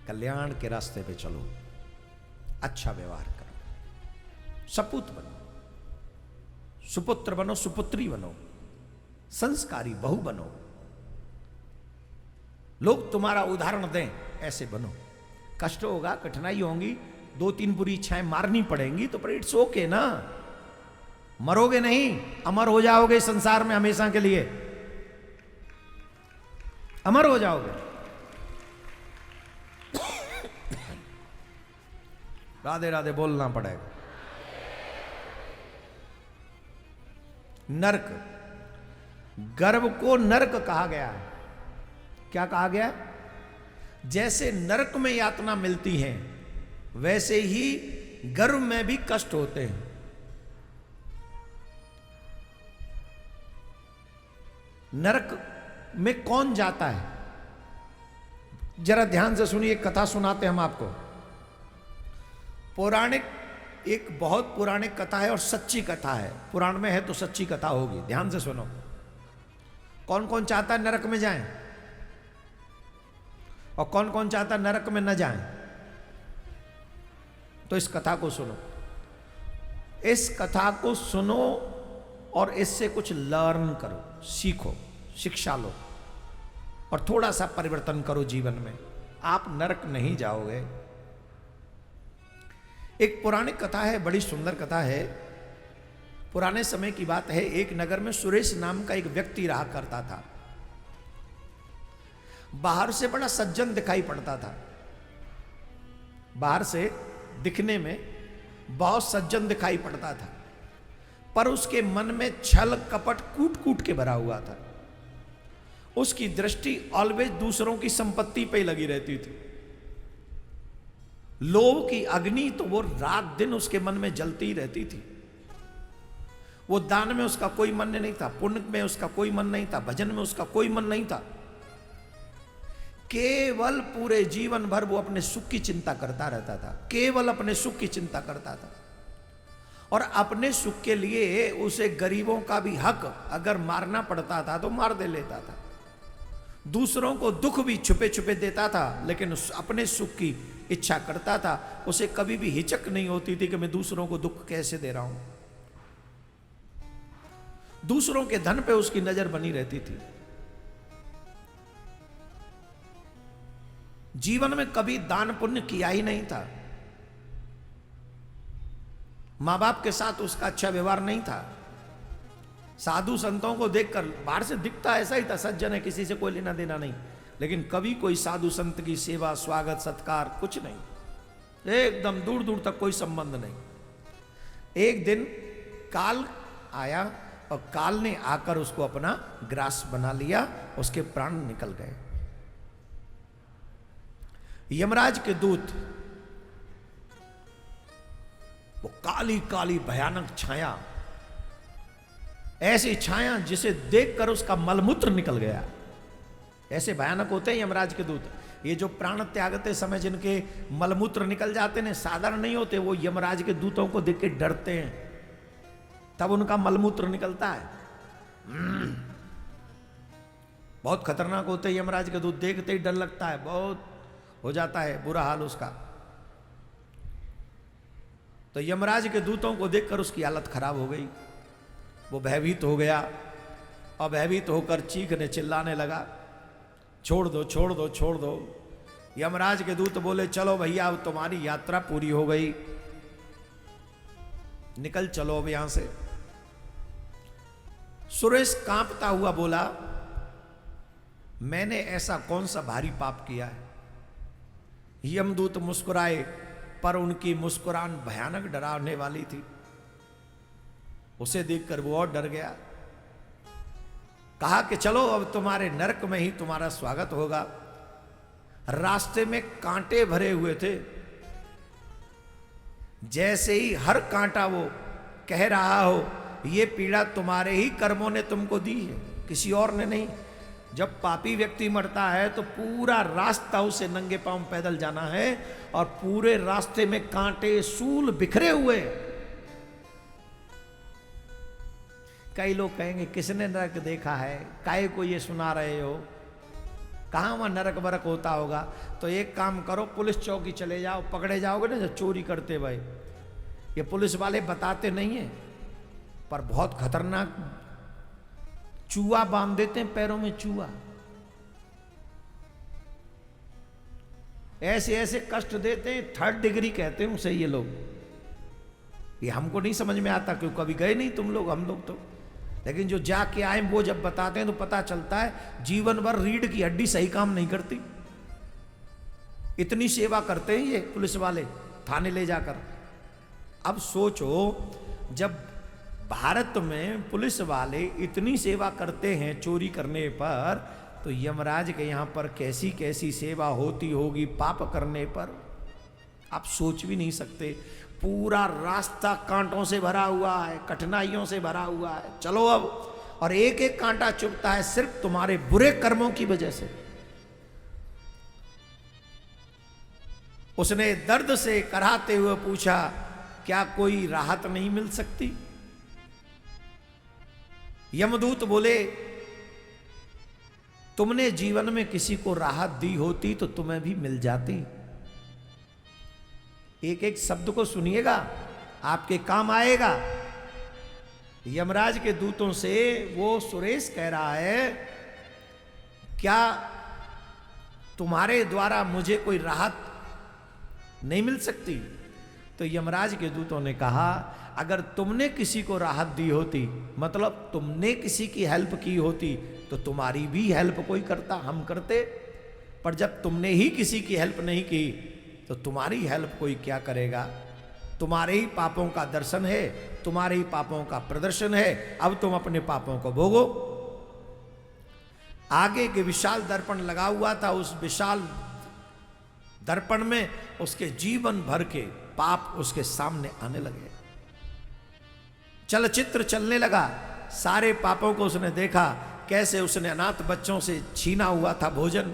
कल्याण के रास्ते पे चलो, अच्छा व्यवहार करो, सपूत बनो, सुपुत्र बनो, सुपुत्री बनो, संस्कारी बहू बनो, लोग तुम्हारा उदाहरण दें, ऐसे बनो। कष्ट होगा, कठिनाई होंगी, 2-3 बुरी इच्छाएं मारनी पड़ेंगी, तो पर इट्स ओके ना, मरोगे नहीं, अमर हो जाओगे संसार में हमेशा के लिए, अमर हो जाओगे। राधे राधे बोलना पड़ेगा। नरक, गर्भ को नरक कहा गया है। क्या कहा गया? जैसे नरक में यातना मिलती है, वैसे ही गर्भ में भी कष्ट होते हैं। नरक में कौन जाता है? जरा ध्यान से सुनिए, कथा सुनाते हम आपको। पौराणिक, एक बहुत पुराणिक कथा है और सच्ची कथा है। पुराण में है तो सच्ची कथा होगी, ध्यान से सुनो। कौन कौन चाहता है नरक में जाएं और कौन कौन चाहता है नरक में न जाएं? तो इस कथा को सुनो, इस कथा को सुनो और इससे कुछ लर्न करो, सीखो, शिक्षा लो और थोड़ा सा परिवर्तन करो जीवन में। आप नरक नहीं जाओगे। एक पौराणिक कथा है, बड़ी सुंदर कथा है। पुराने समय की बात है। एक नगर में सुरेश नाम का एक व्यक्ति रहा करता था। बाहर से बड़ा सज्जन दिखाई पड़ता था, बाहर से दिखने में बहुत सज्जन दिखाई पड़ता था, पर उसके मन में छल कपट कूट कूट के भरा हुआ था। उसकी दृष्टि ऑलवेज दूसरों की संपत्ति पे लगी रहती थी। लोभ की अग्नि तो वो रात दिन उसके मन में जलती रहती थी। वो दान में उसका कोई मन नहीं था, पुण्य में उसका कोई मन नहीं था, भजन में उसका कोई मन नहीं था। केवल पूरे जीवन भर वो अपने सुख की चिंता करता रहता था, केवल अपने सुख की चिंता करता था। और अपने सुख के लिए उसे गरीबों का भी हक अगर मारना पड़ता था तो मार दे लेता था। दूसरों को दुख भी छुपे छुपे देता था, लेकिन अपने सुख की इच्छा करता था। उसे कभी भी हिचक नहीं होती थी कि मैं दूसरों को दुख कैसे दे रहा हूं। दूसरों के धन पे उसकी नजर बनी रहती थी। जीवन में कभी दान पुण्य किया ही नहीं था। मां बाप के साथ उसका अच्छा व्यवहार नहीं था। साधु संतों को देखकर बाहर से दिखता ऐसा ही था, सज्जन है, किसी से कोई लेना देना नहीं, लेकिन कभी कोई साधु संत की सेवा, स्वागत, सत्कार कुछ नहीं, एकदम दूर दूर तक कोई संबंध नहीं। एक दिन काल आया और काल ने आकर उसको अपना ग्रास बना लिया, उसके प्राण निकल गए। यमराज के दूत, वो काली काली भयानक छाया, ऐसी छाया जिसे देखकर उसका मलमूत्र निकल गया। ऐसे भयानक होते हैं यमराज के दूत। ये जो प्राण त्यागते समय जिनके मलमूत्र निकल जाते हैं, साधारण नहीं होते, वो यमराज के दूतों को देख के डरते हैं, तब उनका मलमूत्र निकलता है। बहुत खतरनाक होते हैं यमराज के दूत, देखते ही डर लगता है, बहुत हो जाता है बुरा हाल उसका। तो यमराज के दूतों को देखकर उसकी हालत खराब हो गई। वो भयभीत हो गया और भयभीत होकर चीखने चिल्लाने लगा, छोड़ दो छोड़ दो छोड़ दो। यमराज के दूत बोले, चलो भैया अब तुम्हारी यात्रा पूरी हो गई, निकल चलो अब यहां से। सुरेश कांपता हुआ बोला, मैंने ऐसा कौन सा भारी पाप किया है? यमदूत मुस्कुराए, पर उनकी मुस्कुरान भयानक डराने वाली थी। उसे देखकर वो और डर गया। कहा कि चलो अब तुम्हारे नरक में ही तुम्हारा स्वागत होगा। रास्ते में कांटे भरे हुए थे, जैसे ही हर कांटा वो कह रहा हो, ये पीड़ा तुम्हारे ही कर्मों ने तुमको दी है, किसी और ने नहीं। जब पापी व्यक्ति मरता है तो पूरा रास्ता उसे नंगे पांव पैदल जाना है और पूरे रास्ते में कांटे सूल बिखरे हुए। कई लोग कहेंगे किसने नरक देखा है, काहे को ये सुना रहे हो, कहाँ वहाँ नरक वरक होता होगा। तो एक काम करो, पुलिस चौकी चले जाओ, पकड़े जाओगे ना जब चोरी करते भाई, ये पुलिस वाले बताते नहीं है पर बहुत खतरनाक चूहा बांध देते हैं पैरों में, चूहा ऐसे ऐसे कष्ट देते हैं, 3rd डिग्री कहते हैं उसे ये लोग। ये हमको नहीं समझ में आता क्यों, कभी गए नहीं तुम लोग, हम लोग तो, लेकिन जो जाके आए वो जब बताते हैं तो पता चलता है जीवन भर रीढ़ की हड्डी सही काम नहीं करती। इतनी सेवा करते हैं ये पुलिस वाले थाने ले जाकर। अब सोचो जब भारत में पुलिस वाले इतनी सेवा करते हैं चोरी करने पर, तो यमराज के यहां पर कैसी कैसी सेवा होती होगी पाप करने पर, आप सोच भी नहीं सकते। पूरा रास्ता कांटों से भरा हुआ है, कठिनाइयों से भरा हुआ है, चलो अब, और एक एक कांटा चुभता है सिर्फ तुम्हारे बुरे कर्मों की वजह से। उसने दर्द से कराहते हुए पूछा, क्या कोई राहत नहीं मिल सकती? यमदूत बोले, तुमने जीवन में किसी को राहत दी होती तो तुम्हें भी मिल जाती। एक एक शब्द को सुनिएगा, आपके काम आएगा। यमराज के दूतों से वो सुरेश कह रहा है, क्या तुम्हारे द्वारा मुझे कोई राहत नहीं मिल सकती? तो यमराज के दूतों ने कहा, अगर तुमने किसी को राहत दी होती, मतलब तुमने किसी की हेल्प की होती, तो तुम्हारी भी हेल्प कोई करता, हम करते। पर जब तुमने ही किसी की हेल्प नहीं की तो तुम्हारी हेल्प कोई क्या करेगा? तुम्हारे ही पापों का दर्शन है, तुम्हारे ही पापों का प्रदर्शन है, अब तुम अपने पापों को भोगो। आगे के विशाल दर्पण लगा हुआ था, उस विशाल दर्पण में उसके जीवन भर के पाप उसके सामने आने लगे। चलचित्र चलने लगा, सारे पापों को उसने देखा, कैसे उसने अनाथ बच्चों से छीना हुआ था भोजन,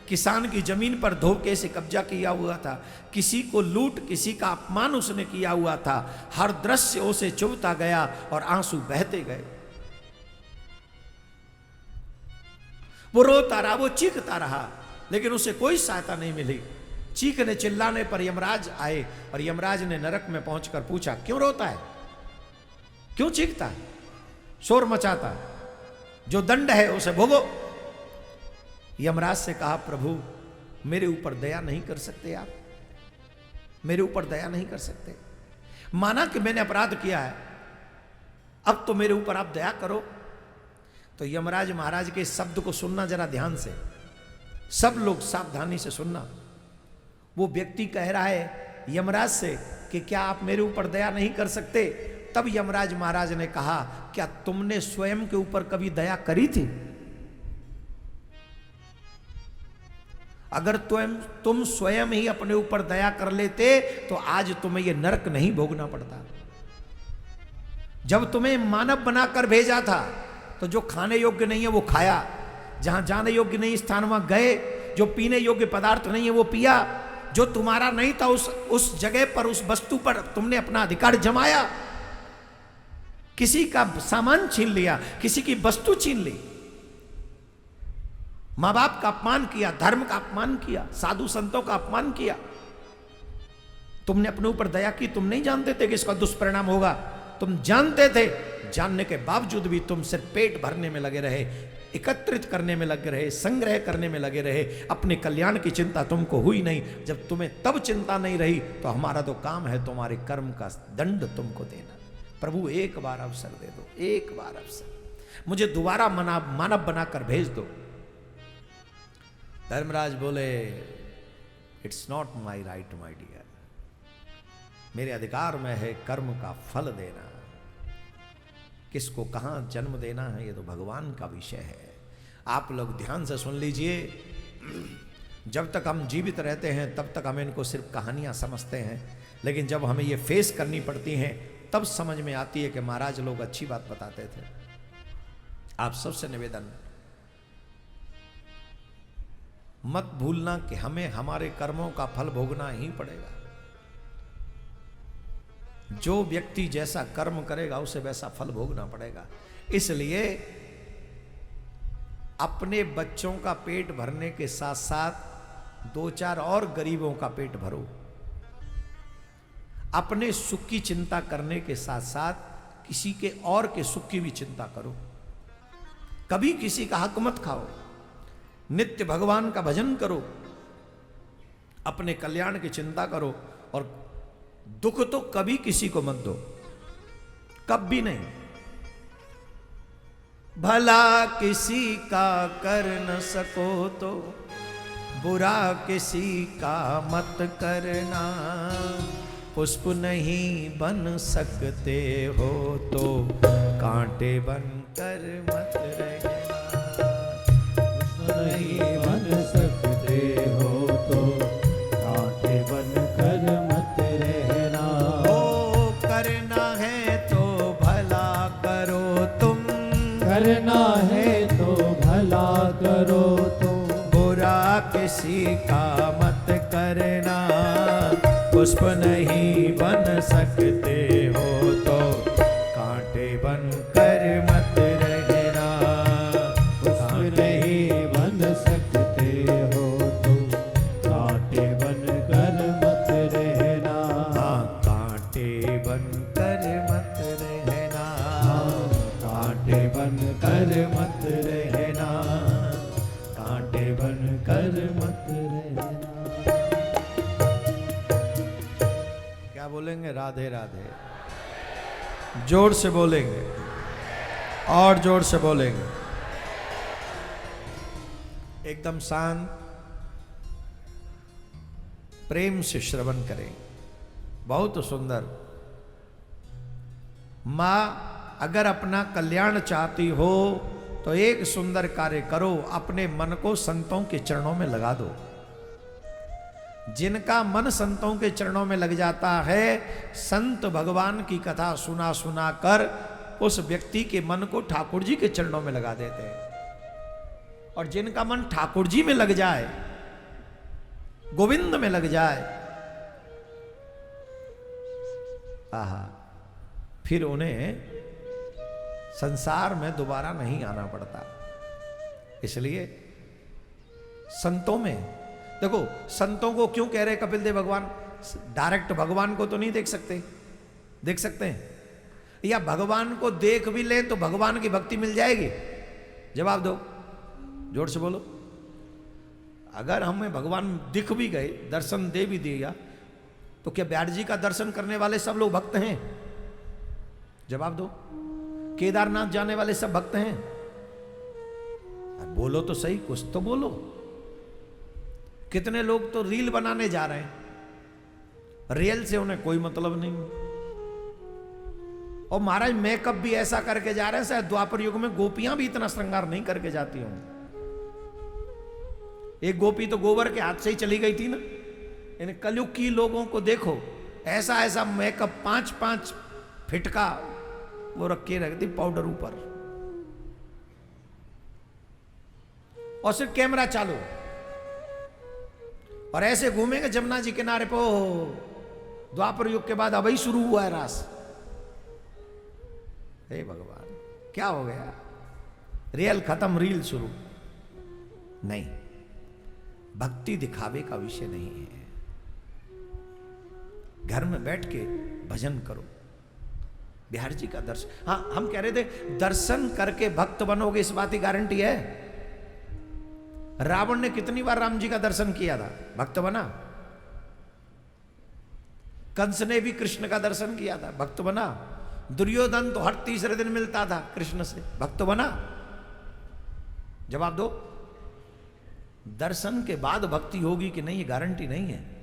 किसान की जमीन पर धोखे से कब्जा किया हुआ था, किसी को लूट, किसी का अपमान उसने किया हुआ था। हर दृश्य उसे चुभता गया और आंसू बहते गए। वो रोता रहा, वो चीखता रहा, लेकिन उसे कोई सहायता नहीं मिली। चीखने चिल्लाने पर यमराज आए और यमराज ने नरक में पहुंचकर पूछा, क्यों रोता है, क्यों चीखता है, शोर मचाता है? जो दंड है उसे भोगो। यमराज से कहा, प्रभु मेरे ऊपर दया नहीं कर सकते आप? मेरे ऊपर दया नहीं कर सकते? माना कि मैंने अपराध किया है, अब तो मेरे ऊपर आप दया करो। तो यमराज महाराज के शब्द को सुनना जरा ध्यान से, सब लोग सावधानी से सुनना। वो व्यक्ति कह रहा है यमराज से कि क्या आप मेरे ऊपर दया नहीं कर सकते? तब यमराज महाराज ने कहा, क्या तुमने स्वयं के ऊपर कभी दया करी थी? अगर तुम स्वयं ही अपने ऊपर दया कर लेते तो आज तुम्हें यह नरक नहीं भोगना पड़ता। जब तुम्हें मानव बनाकर भेजा था तो जो खाने योग्य नहीं है वो खाया, जहां जाने योग्य नहीं स्थान वहां गए, जो पीने योग्य पदार्थ नहीं है वो पिया, जो तुम्हारा नहीं था उस जगह पर, उस वस्तु पर तुमने अपना अधिकार जमाया। किसी का सामान छीन लिया, किसी की वस्तु छीन ली, मां बाप का अपमान किया, धर्म का अपमान किया, साधु संतों का अपमान किया। तुमने अपने ऊपर दया की, तुम नहीं जानते थे कि इसका दुष्परिणाम होगा, तुम जानते थे, जानने के बावजूद भी तुम सिर्फ पेट भरने में लगे रहे, एकत्रित करने में लगे रहे, संग्रह करने में लगे रहे, अपने कल्याण की चिंता तुमको हुई नहीं। जब तुम्हें तब चिंता नहीं रही तो हमारा तो काम है तुम्हारे कर्म का दंड तुमको देना। प्रभु एक बार अवसर दे दो, एक बार अवसर, मुझे दोबारा मानव बनाकर भेज दो। धर्मराज बोले, it's not my right my dear, मेरे अधिकार में है कर्म का फल देना। किसको कहां जन्म देना है ये तो भगवान का विषय है। आप लोग ध्यान से सुन लीजिए, जब तक हम जीवित रहते हैं तब तक हम इनको सिर्फ कहानियां समझते हैं, लेकिन जब हमें ये फेस करनी पड़ती हैं तब समझ में आती है कि महाराज लोग अच्छी बात बताते थे। आप सबसे निवेदन, मत भूलना कि हमें हमारे कर्मों का फल भोगना ही पड़ेगा। जो व्यक्ति जैसा कर्म करेगा उसे वैसा फल भोगना पड़ेगा। इसलिए 3 अपने बच्चों का पेट भरने के साथ साथ 2-4 और गरीबों का पेट भरो। अपने सुख की चिंता करने के साथ साथ किसी के और के सुख की भी चिंता करो। कभी किसी का हक मत खाओ। नित्य भगवान का भजन करो, अपने कल्याण की चिंता करो, और दुख तो कभी किसी को मत दो, कभी नहीं। भला किसी का कर न सको तो बुरा किसी का मत करना। पुष्प नहीं बन सकते हो तो कांटे बनकर मत रहना। पुष्प नहीं बन सकते हो तो कांटे बनकर मत रहना। ओ करना है तो भला करो तुम, करना है तो भला करो तुम, बुरा किसी का मत करना। पुष्प नहीं बन सकते हो तो कांटे बनकर मत रहना। पुष्प नहीं बन सकते हो तो कांटे बनकर मत रहना। हाँ, कांटे बनकर मत रहना। कांटे बनकर मत रहना। कांटे बनकर मत रहना। क्या बोलेंगे? राधे राधे। जोर से बोलेंगे, और जोर से बोलेंगे। एकदम शांत, प्रेम से श्रवण करें। बहुत सुंदर। मां अगर अपना कल्याण चाहती हो तो एक सुंदर कार्य करो, अपने मन को संतों के चरणों में लगा दो। जिनका मन संतों के चरणों में लग जाता है, संत भगवान की कथा सुना सुना कर उस व्यक्ति के मन को ठाकुर जी के चरणों में लगा देते हैं। और जिनका मन ठाकुर जी में लग जाए, गोविंद में लग जाए, आहा, फिर उन्हें संसार में दोबारा नहीं आना पड़ता। इसलिए संतों में देखो, संतों को क्यों कह रहे कपिल देव भगवान? डायरेक्ट भगवान को तो नहीं देख सकते, देख सकते हैं? या भगवान को देख भी लें तो भगवान की भक्ति मिल जाएगी? जवाब दो, जोर से बोलो। अगर हमें भगवान दिख भी गए, दर्शन दे भी दिया, तो क्या ब्यास जी का दर्शन करने वाले सब लोग भक्त हैं? जवाब दो। केदारनाथ जाने वाले सब भक्त हैं? बोलो तो सही, कुछ तो बोलो। कितने लोग तो रील बनाने जा रहे हैं, रियल से उन्हें कोई मतलब नहीं। और महाराज मेकअप भी ऐसा करके जा रहे हैं, शायद द्वापर युग में गोपियां भी इतना श्रृंगार नहीं करके जाती हों। एक गोपी तो गोबर के हाथ से ही चली गई थी ना। इन कलयुग की लोगों को देखो, ऐसा ऐसा मेकअप 5-5 फीट का वो रख दी पाउडर ऊपर, और सिर्फ कैमरा चालू, और ऐसे घूमेंगे जमुना जी किनारे पे। द्वापर युग के बाद अभी शुरू हुआ है रास। हे भगवान, क्या हो गया? रियल खत्म, रील शुरू। नहीं, भक्ति दिखावे का विषय नहीं है। घर में बैठ के भजन करो, बिहार जी का दर्शन। हाँ, हम कह रहे थे दर्शन करके भक्त बनोगे, इस बात की गारंटी है? रावण ने कितनी बार राम जी का दर्शन किया था, भक्त बना? कंस ने भी कृष्ण का दर्शन किया था, भक्त बना? दुर्योधन तो हर तीसरे दिन मिलता था कृष्ण से, भक्त बना? जवाब दो। दर्शन के बाद भक्ति होगी कि नहीं, ये गारंटी नहीं है।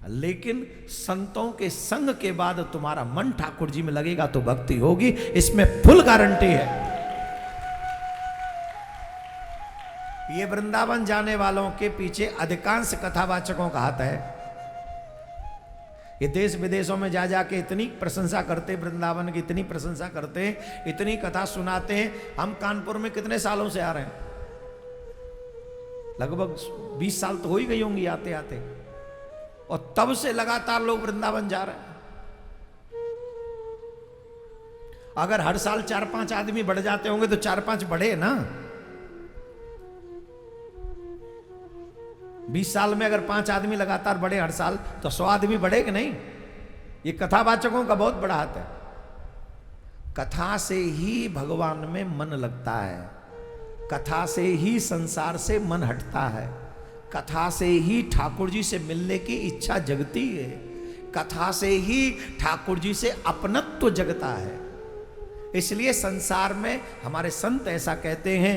लेकिन संतों के संग के बाद तुम्हारा मन ठाकुर जी में लगेगा तो भक्ति होगी, इसमें फुल गारंटी है। ये वृंदावन जाने वालों के पीछे अधिकांश कथावाचकों का हाथ है। ये देश विदेशों में जा जाके इतनी प्रशंसा करते, वृंदावन की इतनी प्रशंसा करते, इतनी कथा सुनाते हैं। हम कानपुर में कितने सालों से आ रहे हैं? लगभग 20 साल तो हो ही गई होंगी आते आते, और तब से लगातार लोग वृंदावन जा रहे हैं। अगर हर साल 4-5 आदमी बढ़ जाते होंगे तो 4-5 बढ़े ना, 20 साल में अगर 5 आदमी लगातार बढ़े हर साल तो 100 आदमी बढ़े कि नहीं? ये कथावाचकों का बहुत बड़ा हाथ है। कथा से ही भगवान में मन लगता है, कथा से ही संसार से मन हटता है, कथा से ही ठाकुर जी से मिलने की इच्छा जगती है, कथा से ही ठाकुर जी से अपनत्व जगता है। इसलिए संसार में हमारे संत ऐसा कहते हैं,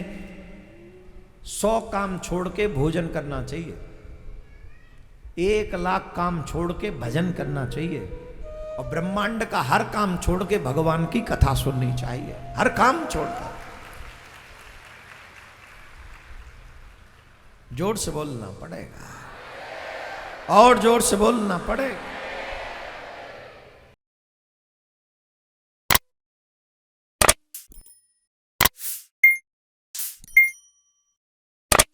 100 काम छोड़ के भोजन करना चाहिए, 1 लाख काम छोड़ के भजन करना चाहिए, और ब्रह्मांड का हर काम छोड़ के भगवान की कथा सुननी चाहिए, हर काम छोड़कर। जोर से बोलना पड़ेगा, और जोर से बोलना पड़ेगा।